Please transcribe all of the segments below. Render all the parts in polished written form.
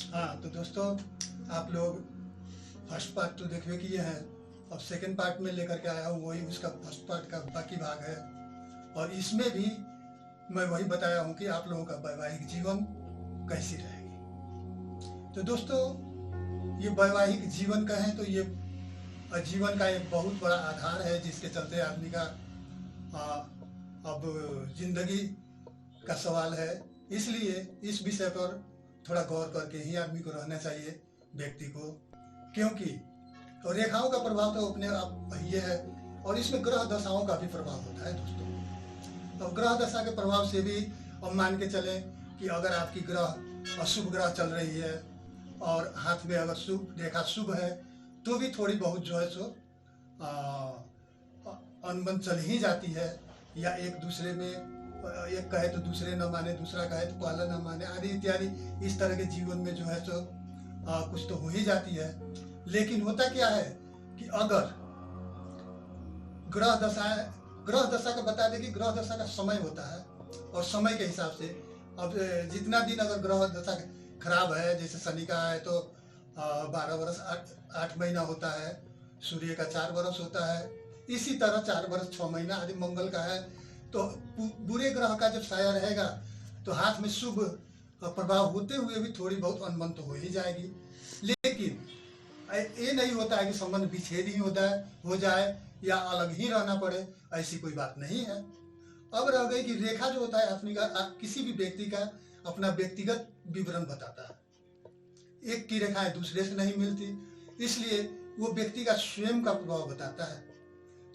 हाँ तो दोस्तों, आप लोग फर्स्ट पार्ट तो देखिए कि ये है। अब सेकंड पार्ट में लेकर के आया हूँ, वही उसका फर्स्ट पार्ट का बाकी भाग है। और इसमें भी मैं वही बताया हूँ कि आप लोगों का वैवाहिक जीवन कैसी रहेगी। तो दोस्तों, ये वैवाहिक जीवन का है तो ये जीवन का एक बहुत बड़ा आधार है, जिसके चलते आदमी का आ, अब जिंदगी का सवाल है। इसलिए इस विषय पर थोड़ा गौर करके ही आदमी को रहना चाहिए, व्यक्ति को। क्योंकि और रेखाओं का प्रभाव तो अपने आप ये है, और इसमें ग्रह दशाओं का भी प्रभाव होता है दोस्तों। अब ग्रह दशा के प्रभाव से भी हम मान के चले कि अगर आपकी ग्रह अशुभ ग्रह चल रही है और हाथ में अगर शुभ रेखा शुभ है, तो भी थोड़ी बहुत जो है सो अनबन चल ही जाती है। या एक दूसरे में एक कहे तो दूसरे न माने, दूसरा कहे तो पहला न माने, आदि इत्यादि। इस तरह के जीवन में जो है सो कुछ तो हो ही जाती है। लेकिन होता क्या है कि अगर ग्रह दशा का बता दें कि ग्रह दशा का समय होता है, और समय के हिसाब से अब जितना दिन अगर ग्रह दशा खराब है, जैसे शनि का है तो 12 वर्ष 8 महीना होता है, सूर्य का 4 वर्ष होता है, इसी तरह 4 वर्ष 6 महीना आदि मंगल का है। तो बुरे ग्रह का जब साया रहेगा तो हाथ में शुभ प्रभाव होते हुए भी थोड़ी बहुत अनबन तो हो ही जाएगी। लेकिन ये नहीं होता है कि संबंध विच्छेद ही हो जाए या अलग ही रहना पड़े, ऐसी कोई बात नहीं है। अब रह गई कि रेखा जो होता है अपनी का किसी भी व्यक्ति का अपना व्यक्तिगत विवरण बताता है। एक की रेखाएं दूसरे से नहीं मिलती, इसलिए वो व्यक्ति का स्वयं का प्रभाव बताता है।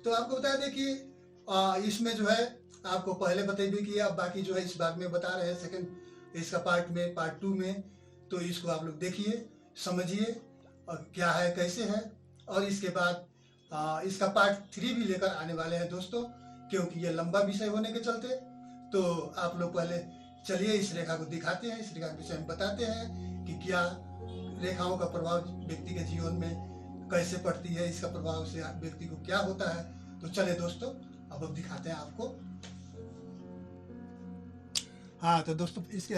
तो आपको बता दें कि इसमें जो है आपको पहले बताइए कि अब बाकी जो है इस भाग में बता रहे हैं, सेकंड इसका पार्ट में, पार्ट 2 में। तो इसको आप लोग देखिए, समझिए और क्या है कैसे है। और इसके बाद इसका पार्ट 3 भी लेकर आने वाले हैं दोस्तों, क्योंकि ये लंबा विषय होने के चलते। तो आप लोग पहले चलिए इस रेखा को दिखाते हैं, इस रेखा के विषय में बताते हैं कि क्या रेखाओं का प्रभाव व्यक्ति के जीवन में कैसे पड़ती है, इसका प्रभाव से व्यक्ति को क्या होता है। तो चले दोस्तों, अब हम दिखाते हैं आपको। हाँ तो दोस्तों, इसके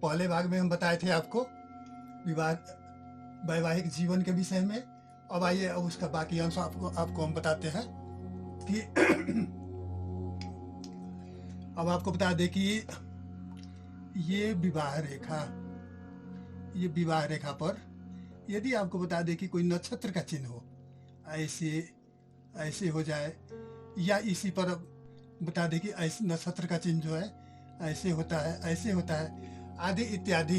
पहले भाग में हम बताए थे आपको वैवाहिक जीवन के विषय में। अब आइए अब उसका बाकी अंश आपको हम बताते हैं कि अब आपको बता दें कि ये विवाह रेखा पर यदि आपको बता दें कि कोई नक्षत्र का चिन्ह हो, ऐसे हो जाए, या इसी पर बता दें कि ऐसे नक्षत्र का चिन्ह जो है ऐसे होता है आदि इत्यादि।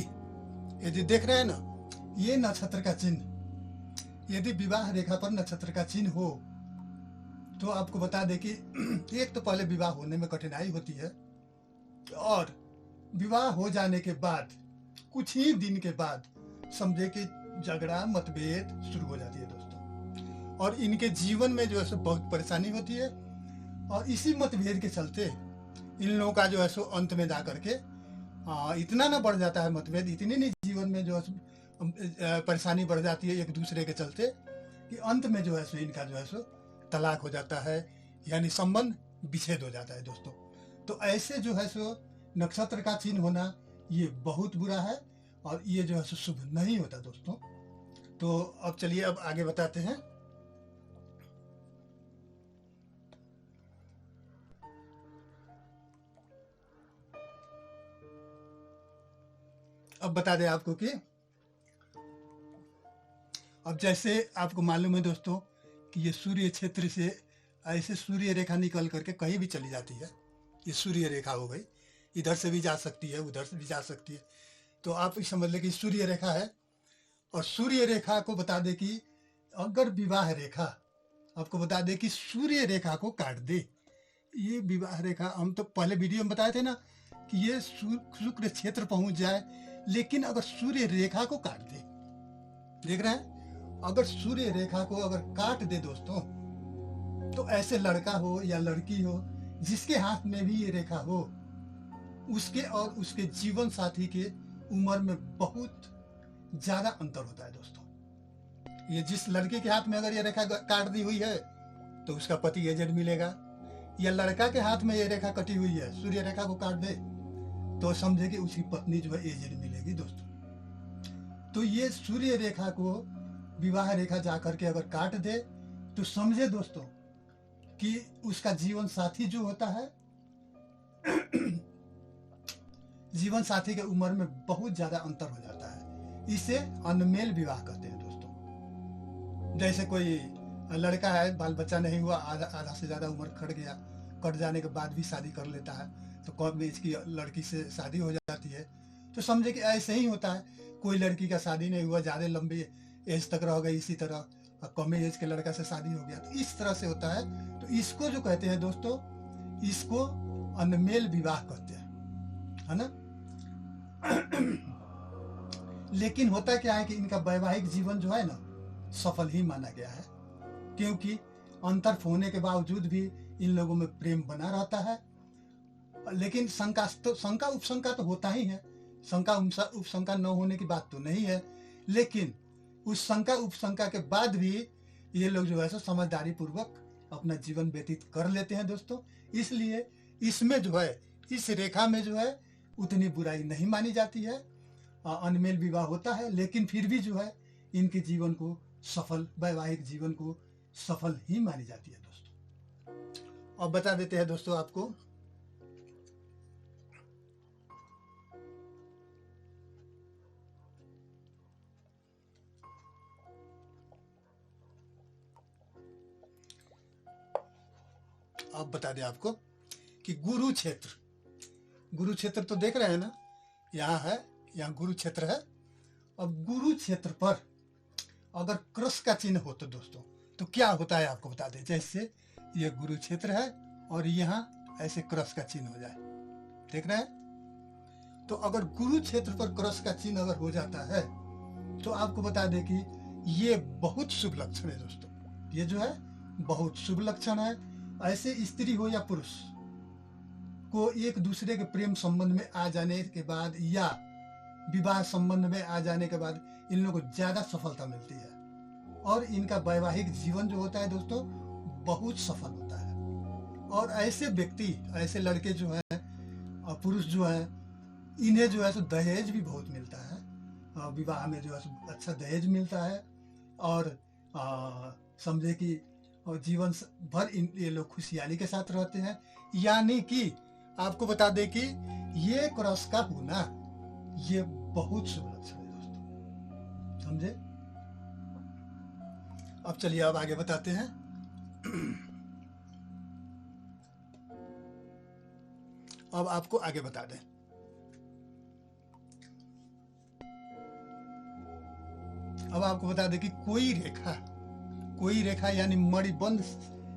यदि देख रहे हैं ना, ये नक्षत्र का चिन्ह यदि विवाह रेखा पर नक्षत्र का चिन्ह हो, तो आपको बता दें कि एक तो पहले विवाह होने में कठिनाई होती है, और विवाह हो जाने के बाद कुछ ही दिन के बाद समझे कि झगड़ा मतभेद शुरू हो जाती है दोस्तों। और इनके जीवन में जो है सो बहुत परेशानी होती है, और इसी मतभेद के चलते इन लोगों का जो है सो अंत में जा करके इतना ना बढ़ जाता है मतभेद, इतनी नहीं जीवन में जो है परेशानी बढ़ जाती है एक दूसरे के चलते, कि अंत में जो है सो इनका जो है सो तलाक हो जाता है, यानी संबंध विच्छेद हो जाता है दोस्तों। तो ऐसे जो है सो नक्षत्र का चिन्ह होना ये बहुत बुरा है, और ये जो है सो शुभ नहीं होता दोस्तों। तो अब चलिए अब आगे बताते हैं। अब बता दें आपको कि अब जैसे आपको मालूम है दोस्तों कि ये सूर्य क्षेत्र से ऐसे सूर्य रेखा निकल करके कहीं भी चली जाती है। ये सूर्य रेखा हो गई, इधर से भी जा सकती है, उधर से भी जा सकती है। तो आप समझ लें कि सूर्य रेखा है, और सूर्य रेखा को बता दें कि अगर विवाह रेखा आपको बता दें कि सूर्य रेखा को काट दे, ये विवाह रेखा हम तो पहले वीडियो में बताए थे ना कि ये शुक्र क्षेत्र पहुंच जाए, लेकिन अगर सूर्य रेखा को काट दे, देख रहे हैं, अगर सूर्य रेखा को अगर काट दे दोस्तों, तो ऐसे लड़का हो या लड़की हो जिसके हाथ में भी ये रेखा हो, उसके और उसके जीवन साथी के उम्र में बहुत ज्यादा अंतर होता है दोस्तों। ये जिस लड़के के हाथ में अगर ये रेखा काट दी हुई है तो उसका पति एजेड मिलेगा, या लड़का के हाथ में ये रेखा कटी हुई है, सूर्य रेखा को काट दे, तो समझे कि उसकी पत्नी जो है एजेड मिलेगी दोस्तों। तो ये सूर्य रेखा को विवाह रेखा जाकर के अगर काट दे तो समझे दोस्तों कि उसका जीवन साथी जो होता है जीवन साथी के उम्र में बहुत ज्यादा अंतर हो जाता है। इसे अनमेल विवाह कहते हैं दोस्तों। जैसे कोई लड़का है, बाल बच्चा नहीं हुआ, आधा से ज्यादा उम्र कट जाने के बाद भी शादी कर लेता है, तो कम एज की लड़की से शादी हो जाती है। तो समझे कि ऐसे ही होता है, कोई लड़की का शादी नहीं हुआ, ज्यादा लंबी एज तक रह गई, इसी तरह कम एज के लड़का से शादी हो गया, तो इस तरह से होता है। तो इसको जो कहते हैं दोस्तों, इसको अनमेल विवाह कहते हैं, है ना। लेकिन होता क्या है कि इनका वैवाहिक जीवन जो है ना सफल ही माना गया है, क्योंकि अंतर होने के बावजूद भी इन लोगों में प्रेम बना रहता है। लेकिन शंका उपशंका तो होता ही है, शंका उपशंका न होने की बात तो नहीं है, लेकिन उस शंका उपशंका के बाद भी ये लोग जो है सो समझदारी पूर्वक अपना जीवन व्यतीत कर लेते हैं दोस्तों। इसलिए इसमें जो है, इस रेखा में जो है उतनी बुराई नहीं मानी जाती है। अनमेल विवाह होता है, लेकिन फिर भी जो है इनके जीवन को सफल, वैवाहिक जीवन को सफल ही मानी जाती है दोस्तों। अब बता देते हैं दोस्तों आपको, अब बता दें आपको कि गुरु क्षेत्र तो देख रहे हैं ना, यहाँ है, यहाँ गुरु क्षेत्र है। अब गुरु क्षेत्र पर अगर क्रॉस का चिन्ह हो तो दोस्तों तो क्या होता है आपको बता दें। जैसे ये गुरु क्षेत्र है और यहाँ ऐसे क्रॉस का चिन्ह हो जाए, देख रहे हैं। तो अगर गुरु क्षेत्र पर क्रॉस का चिन्ह अगर हो जाता है तो आपको बता दें कि ये बहुत शुभ लक्षण है दोस्तों। ये जो है बहुत शुभ लक्षण है। ऐसे स्त्री हो या पुरुष को एक दूसरे के प्रेम संबंध में आ जाने के बाद या विवाह संबंध में आ जाने के बाद इन लोगों को ज्यादा सफलता मिलती है, और इनका वैवाहिक जीवन जो होता है दोस्तों बहुत सफल होता है। और ऐसे व्यक्ति, ऐसे लड़के जो हैं और पुरुष जो हैं, इन्हें जो है सो दहेज भी बहुत मिलता है, विवाह में जो है सो अच्छा दहेज मिलता है। और समझे कि जीवन भर ये लोग खुशहाली के साथ रहते हैं। यानी कि आपको बता दें कि ये क्रॉस का होना ये बहुत शुभ लक्षण है दोस्तों, समझे। अब चलिए अब आगे बताते हैं। अब आपको आगे बता दें, अब आपको बता दें कि कोई रेखा यानी मणिबंध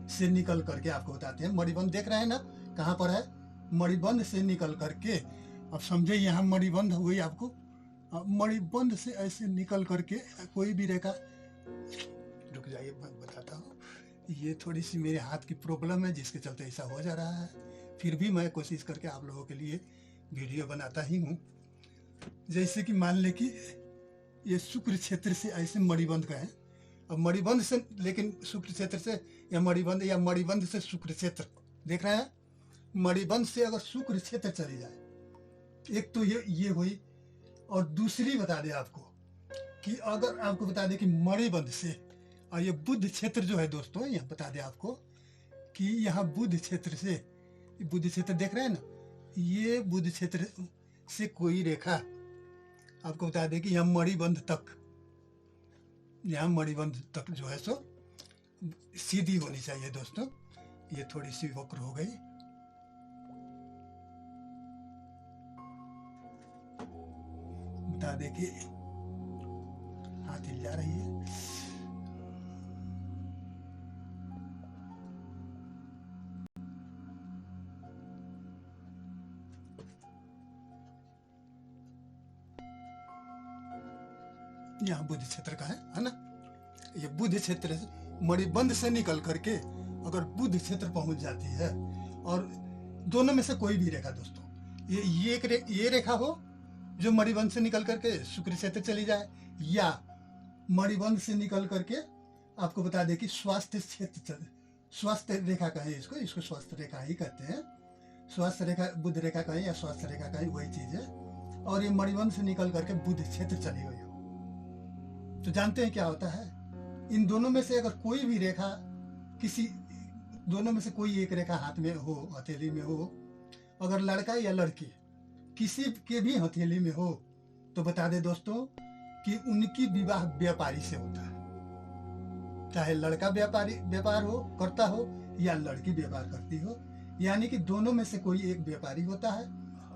से निकल करके आपको बताते हैं। मणिबंध देख रहे हैं ना, कहाँ पर है, मणिबंध से निकल करके, अब समझे यहाँ मणिबंध हुई आपको, मणिबंध से ऐसे निकल करके कोई भी रेखा, रुक जाइए मैं बताता हूँ। ये थोड़ी सी मेरे हाथ की प्रॉब्लम है जिसके चलते ऐसा हो जा रहा है, फिर भी मैं कोशिश करके आप लोगों के लिए वीडियो बनाता ही हूँ। जैसे कि मान ले कि ये शुक्र क्षेत्र से ऐसे मणिबंध का है, अब मणिबंध से, लेकिन शुक्र क्षेत्र से या मणिबंध से शुक्र क्षेत्र, देख रहे हैं, मणिबंध से अगर शुक्र क्षेत्र चली जाए, एक तो ये हुई। और दूसरी बता दें आपको कि अगर आपको बता दें कि मणिबंध से, और ये बुध क्षेत्र जो है दोस्तों, यहाँ बता दें आपको कि यहाँ बुध क्षेत्र से, बुध क्षेत्र देख रहे हैं ना, ये बुध क्षेत्र से कोई रेखा आपको बता दें कि यहाँ मणिबंध तक जो है सो सीधी होनी चाहिए दोस्तों। ये थोड़ी सी वक्र हो गई, बता दें कि हाथ हिल जा रही है। यहाँ बुध क्षेत्र का है ना, ये बुध क्षेत्र मणिबंध से निकल करके अगर बुध क्षेत्र पहुंच जाती है, और दोनों में से कोई भी रेखा दोस्तों, ये रेखा हो जो मणिबंध से निकल करके शुक्र क्षेत्र चली जाए, या मणिबंध से निकल करके आपको बता दें कि स्वास्थ्य क्षेत्र, स्वास्थ्य रेखा कहें इसको स्वास्थ्य रेखा ही कहते हैं। स्वास्थ्य रेखा बुध रेखा कहें या स्वास्थ्य रेखा कहें, वही चीज है। और ये मणिबंध से निकल करके बुध क्षेत्र चली गई हो, तो जानते हैं क्या होता है, इन दोनों में से अगर कोई भी रेखा, किसी दोनों में से कोई एक रेखा हाथ में हो, हथेली में हो, अगर लड़का या लड़की किसी के भी हथेली में हो, तो बता दे दोस्तों कि उनकी विवाह व्यापारी से होता है। चाहे लड़का व्यापार हो करता हो या लड़की व्यापार करती हो, यानी कि दोनों में से कोई एक व्यापारी होता है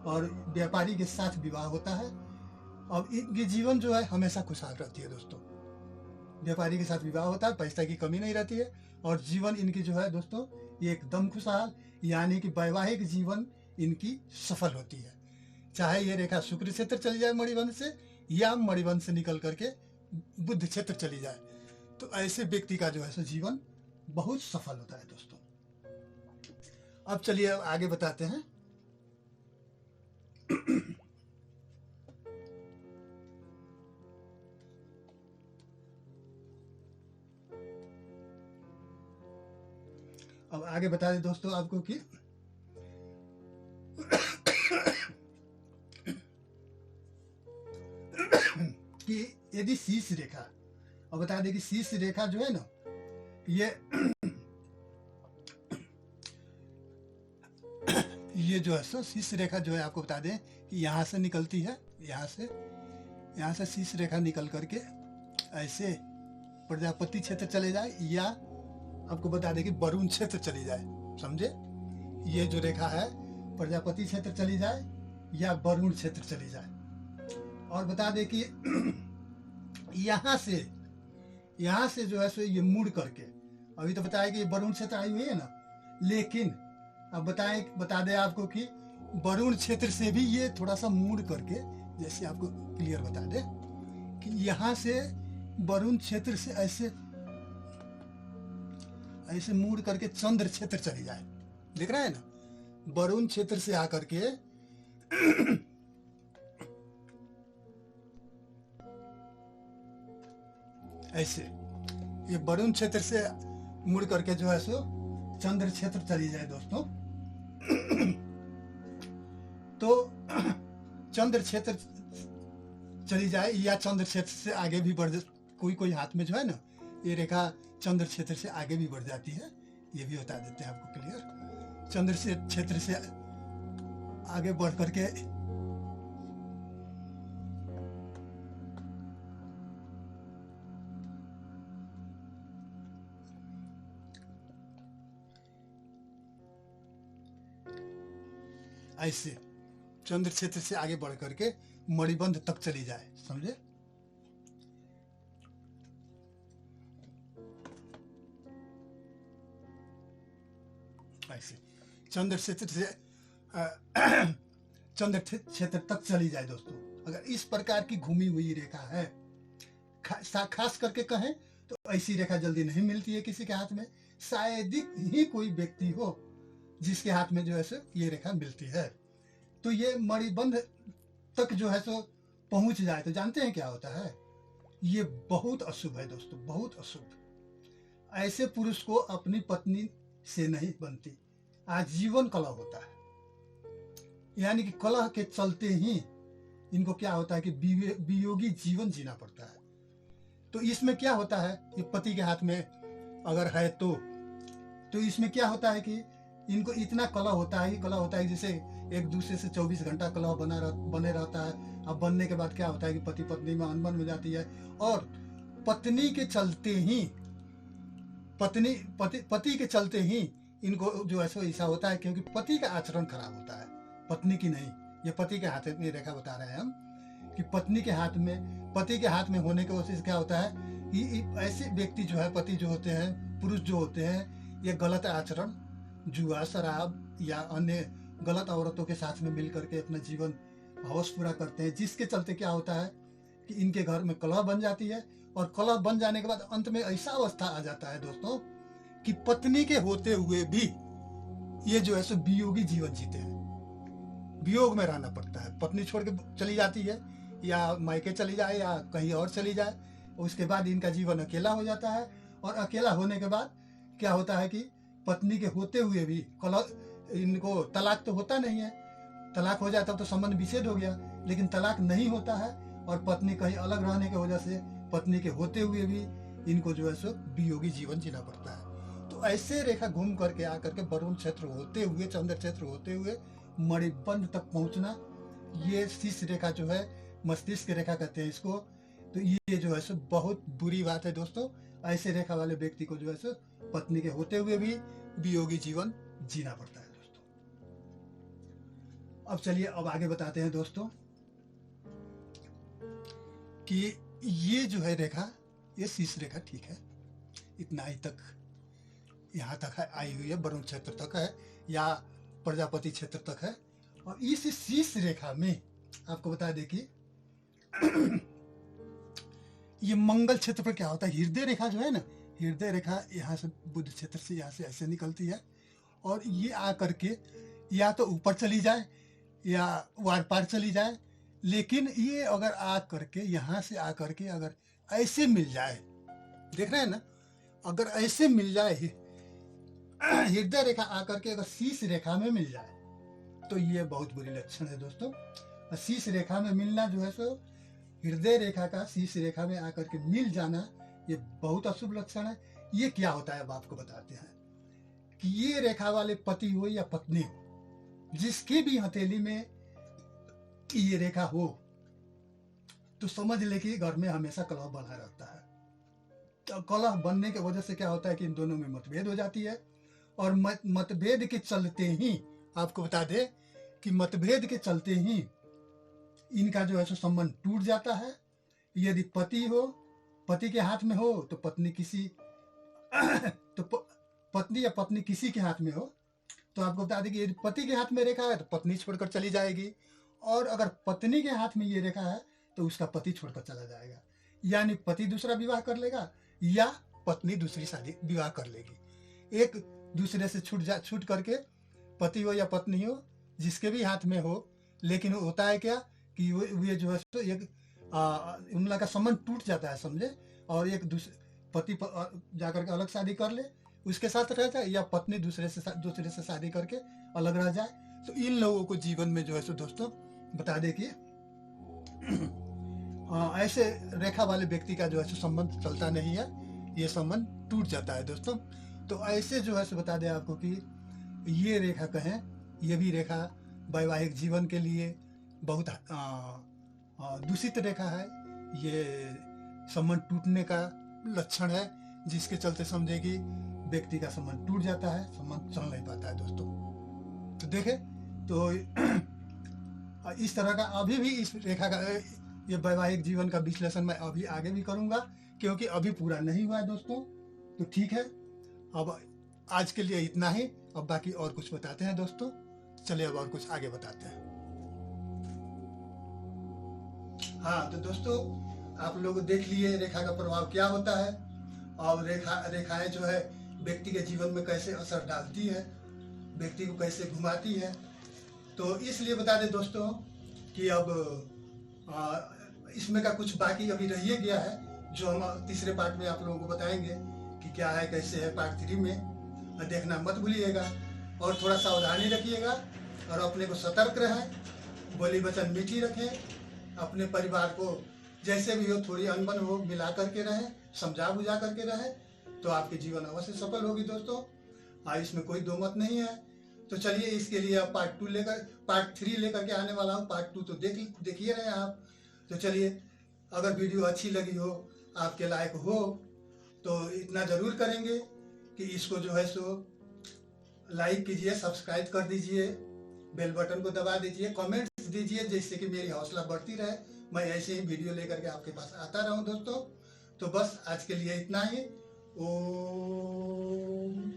और व्यापारी के साथ विवाह होता है। अब इनकी जीवन जो है हमेशा खुशहाल रहती है दोस्तों। व्यापारी के साथ विवाह होता है, पैसा की कमी नहीं रहती है और जीवन इनकी जो है दोस्तों ये एकदम खुशहाल, यानी कि वैवाहिक जीवन इनकी सफल होती है। चाहे ये रेखा शुक्र क्षेत्र चली जाए मणिबंध से, या मणिबंध से निकल करके बुध क्षेत्र चली जाए, तो ऐसे व्यक्ति का जो है सो जीवन बहुत सफल होता है दोस्तों। अब चलिए आगे बताते हैं। अब आगे बता दें दोस्तों आपको कि यदि शीर्ष रेखा, अब बता दें कि शीर्ष रेखा जो है ना, ये जो है सो शीर्ष रेखा जो है आपको बता दें कि यहाँ से निकलती है, यहाँ से शीर्ष रेखा निकल करके ऐसे प्रजापति क्षेत्र चले जाए, या आपको बता दें कि वरुण क्षेत्र चली जाए। समझे, ये जो रेखा है प्रजापति क्षेत्र चली जाए या वरुण क्षेत्र चली जाए। और बता दें कि यहाँ से जो है सो ये मुड़ करके, अभी तो बताया कि वरुण क्षेत्र आई हुई है ना, लेकिन अब बता दें आपको कि वरुण क्षेत्र से भी ये थोड़ा सा मुड़ करके, जैसे आपको क्लियर बता दें कि यहाँ से वरुण क्षेत्र से ऐसे मुड़ करके चंद्र क्षेत्र चली जाए। देख रहे हैं ना, वरुण क्षेत्र से आकर के ऐसे ये वरुण क्षेत्र से मुड़ करके जो है सो चंद्र क्षेत्र चली जाए दोस्तों। तो चंद्र क्षेत्र चली जाए या चंद्र क्षेत्र से आगे भी बढ़, कोई हाथ में जो है ना ये रेखा चंद्र क्षेत्र से आगे भी बढ़ जाती है, ये भी बता देते हैं आपको क्लियर। चंद्र से क्षेत्र से आगे बढ़ करके ऐसे चंद्र क्षेत्र से आगे बढ़ करके मणिबंध तक चली जाए। समझे, ऐसे चंद्र क्षेत्र से चंद्र क्षेत्र तक चली जाए दोस्तों। अगर इस प्रकार की घूमी हुई रेखा है, खास करके कहें तो ऐसी रेखा जल्दी नहीं मिलती है किसी के हाथ में, शायद ही कोई व्यक्ति हो जिसके हाथ में जो है सो ये रेखा मिलती है। तो ये मणिबंध तक जो है सो पहुंच जाए तो जानते हैं क्या होता है, ये बहुत अशुभ है दोस्तों, बहुत अशुभ। ऐसे पुरुष को अपनी पत्नी से नहीं बनती, आजीवन कलह होता है। यानी कि कलह के चलते ही इनको क्या होता है कि वियोगी जीवन जीना पड़ता है। तो इसमें क्या होता है, ये पति के हाथ में अगर है तो इसमें क्या होता है कि इनको इतना कलह होता है जैसे एक दूसरे से 24 घंटा कलह बने रहता है। अब बनने के बाद क्या होता है कि पति पत्नी में अनबन हो जाती है, और पत्नी के चलते ही पति के चलते ही इनको जो है सो ऐसा होता है, क्योंकि पति का आचरण खराब होता है, पत्नी की नहीं। ये पति के हाथ में रेखा बता रहे हैं हम कि पति के हाथ में होने की वजह से क्या होता है कि ऐसे व्यक्ति जो है, पति जो होते हैं, पुरुष जो होते हैं, ये गलत आचरण, जुआ, शराब या अन्य गलत औरतों के साथ में मिल करके अपना जीवन हवस पूरा करते हैं, जिसके चलते क्या होता है कि इनके घर में कलह बन जाती है। और कलह बन जाने के बाद अंत में ऐसा अवस्था आ जाता है दोस्तों कि पत्नी के होते हुए भी ये जो है सो वियोगी जीवन जीते हैं, वियोग में रहना पड़ता है। पत्नी छोड़ के चली जाती है या मायके चली जाए या कहीं और चली जाए, उसके बाद इनका जीवन अकेला हो जाता है। और अकेला होने के बाद क्या होता है कि पत्नी के होते हुए भी इनको तलाक तो होता नहीं है, तलाक हो जाता तो संबंध विच्छेद हो गया, लेकिन तलाक नहीं होता है और पत्नी कहीं अलग रहने की वजह से पत्नी के होते हुए भी इनको जो है सो वियोगी जीवन जीना पड़ता है। तो ऐसे रेखा घूम करके आकर के वरुण क्षेत्र होते हुए, चंद्र क्षेत्र होते हुए मणिबंध तक पहुंचना, ये शीश रेखा जो है, मस्तिष्क रेखा कहते हैं इसको। तो ये जो है सो बहुत बुरी बात है दोस्तों। ऐसे रेखा वाले व्यक्ति को जो है सो पत्नी के होते हुए भी वियोगी जीवन जीना पड़ता है दोस्तों। अब चलिए अब आगे बताते हैं दोस्तों कि ये जो है रेखा, ये शीश रेखा ठीक है, इतना ही तक, यहाँ तक है, आई हुई है, वरुण क्षेत्र तक है या प्रजापति क्षेत्र तक है। और इस शीश रेखा में आपको बता दें कि ये मंगल क्षेत्र पर क्या होता है, हृदय रेखा जो है ना, हृदय रेखा यहाँ से बुध क्षेत्र से यहाँ से ऐसे निकलती है और ये आकर के या तो ऊपर चली जाए या वार पार चली जाए। लेकिन ये अगर आ करके यहाँ से आकर के अगर ऐसे मिल जाए, देख रहे हैं ना, अगर ऐसे मिल जाए हृदय रेखा आकर के अगर शीश रेखा में मिल जाए तो ये बहुत बुरी लक्षण है दोस्तों। शीश रेखा में मिलना जो है सो, हृदय रेखा का शीश रेखा में आकर के मिल जाना, ये बहुत अशुभ लक्षण है। ये क्या होता है अब आपको बताते हैं कि ये रेखा वाले पति हो या पत्नी हो, जिसकी भी हथेली में ये रेखा हो तो समझ ले कि घर में हमेशा कलह बना रहता है। तो कलह बनने की वजह से क्या होता है कि इन दोनों में मतभेद हो जाती है और मतभेद के चलते ही आपको बता दे कि मतभेद के चलते ही इनका जो है सो संबंध टूट जाता है। यदि पति हो, पति के हाथ में हो तो पत्नी किसी तो पत्नी या पत्नी किसी के हाथ में हो तो आपको बता दें कि यदि पति के हाथ में रेखा है तो पत्नी छोड़कर चली जाएगी, और अगर पत्नी के हाथ में ये रेखा है तो उसका पति छोड़कर चला जाएगा। यानी पति दूसरा विवाह कर लेगा या पत्नी दूसरी शादी विवाह कर लेगी। एक दूसरे से छूट करके पति हो या पत्नी हो, जिसके भी हाथ में हो, लेकिन होता है क्या कि वो जो है तो एक उन लोगों का संबंध टूट जाता है समझे, और एक दूसरे पति जाकर के अलग शादी कर ले, उसके साथ रह जाए, या पत्नी दूसरे से शादी करके अलग रह जाए। तो इन लोगों को जीवन में जो है सो दोस्तों बता दे कि ऐसे रेखा वाले व्यक्ति का जो है सो संबंध चलता नहीं है, ये संबंध टूट जाता है दोस्तों। तो ऐसे जो है सो बता दें आपको कि ये रेखा कहें, ये भी रेखा वैवाहिक जीवन के लिए बहुत दूषित रेखा है। ये संबंध टूटने का लक्षण है, जिसके चलते समझे कि व्यक्ति का संबंध टूट जाता है, संबंध चल नहीं पाता है दोस्तों। तो देखे तो इस तरह का अभी भी इस रेखा का ये वैवाहिक जीवन का विश्लेषण मैं अभी आगे भी करूंगा, क्योंकि अभी पूरा नहीं हुआ है दोस्तों। तो ठीक है, अब आज के लिए इतना ही। अब बाकी और कुछ बताते हैं दोस्तों, चलिए अब और कुछ आगे बताते हैं। हाँ तो दोस्तों, आप लोग देख लिए रेखा का प्रभाव क्या होता है और रेखाएं जो है व्यक्ति के जीवन में कैसे असर डालती है, व्यक्ति को कैसे घुमाती है। तो इसलिए बता दें दोस्तों कि अब इसमें का कुछ बाकी अभी रह गया है, जो हम तीसरे पार्ट में आप लोगों को बताएंगे कि क्या है कैसे है। पार्ट 3 में देखना मत भूलिएगा और थोड़ा सावधानी रखिएगा और अपने को सतर्क रहें, बोली वचन मीठी रखें, अपने परिवार को जैसे भी हो थोड़ी अनबन हो मिला करके रहें, समझा बुझा करके रहें, तो आपके जीवन अवश्य सफल होगी दोस्तों। इसमें कोई दो मत नहीं है। तो चलिए इसके लिए अब पार्ट 3 लेकर के आने वाला हूँ। पार्ट 2 तो देखिए रहे आप। तो चलिए, अगर वीडियो अच्छी लगी हो, आपके लायक हो, तो इतना जरूर करेंगे कि इसको जो है सो लाइक कीजिए, सब्सक्राइब कर दीजिए, बेल बटन को दबा दीजिए, कमेंट्स दीजिए, जिससे कि मेरी हौसला बढ़ती रहे, मैं ऐसे ही वीडियो लेकर के आपके पास आता रहूं दोस्तों। तो बस आज के लिए इतना ही। ओम